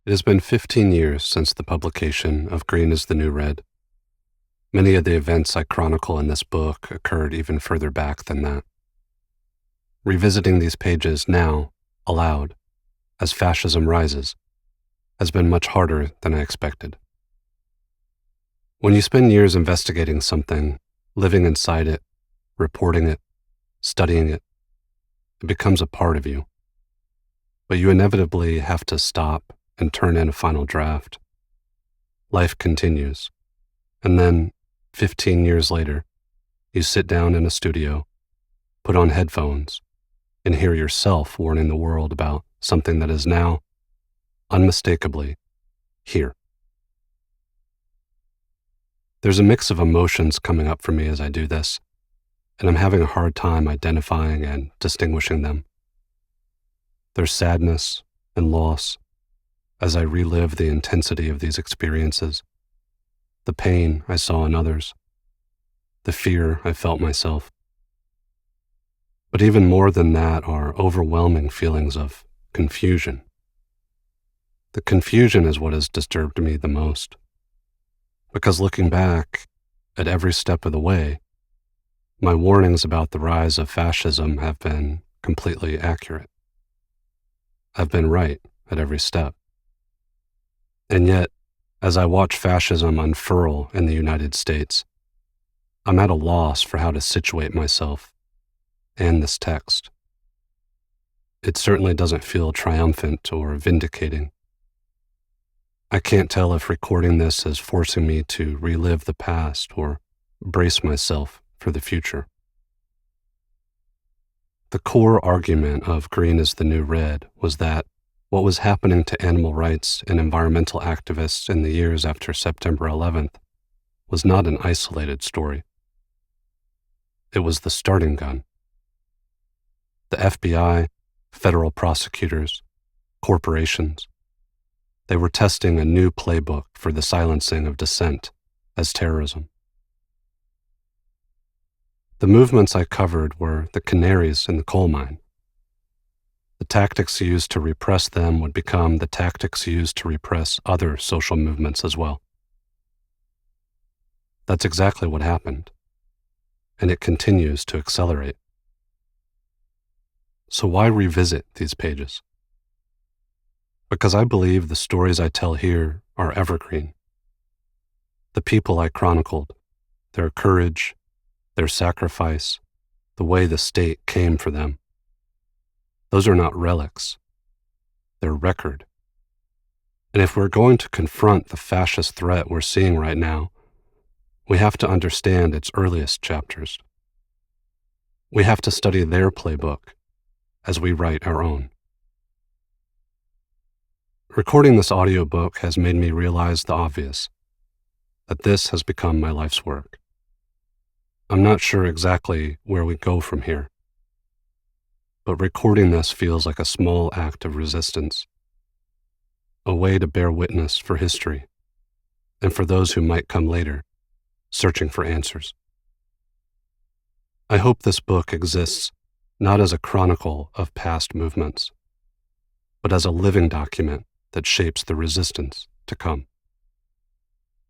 It has been 15 years since the publication of Green is the New Red. Many of the events I chronicle in this book occurred even further back than that. Revisiting these pages now, aloud, as fascism rises, has been much harder than I expected. When you spend years investigating something, living inside it, reporting it, studying it, it becomes a part of you. But you inevitably have to stop and turn in a final draft. Life continues, and then, 15 years later, you sit down in a studio, put on headphones, and hear yourself warning the world about something that is now, unmistakably, here. There's a mix of emotions coming up for me as I do this, and I'm having a hard time identifying and distinguishing them. There's sadness and loss as I relive the intensity of these experiences, the pain I saw in others, the fear I felt myself. But even more than that are overwhelming feelings of confusion. The confusion is what has disturbed me the most, because looking back at every step of the way, my warnings about the rise of fascism have been completely accurate. I've been right at every step. And yet, as I watch fascism unfurl in the United States, I'm at a loss for how to situate myself and this text. It certainly doesn't feel triumphant or vindicating. I can't tell if recording this is forcing me to relive the past or brace myself for the future. The core argument of Green is the New Red was that what was happening to animal rights and environmental activists in the years after September 11th was not an isolated story. It was the starting gun. The FBI, federal prosecutors, corporations, they were testing a new playbook for the silencing of dissent as terrorism. The movements I covered were the canaries in the coal mine. The tactics used to repress them would become the tactics used to repress other social movements as well. That's exactly what happened, and it continues to accelerate. So why revisit these pages? Because I believe the stories I tell here are evergreen. The people I chronicled, their courage, their sacrifice, the way the state came for them. Those are not relics. They're record. And if we're going to confront the fascist threat we're seeing right now, we have to understand its earliest chapters. We have to study their playbook as we write our own. Recording this audiobook has made me realize the obvious, that this has become my life's work. I'm not sure exactly where we go from here, but recording this feels like a small act of resistance, a way to bear witness for history and for those who might come later, searching for answers. I hope this book exists not as a chronicle of past movements, but as a living document that shapes the resistance to come.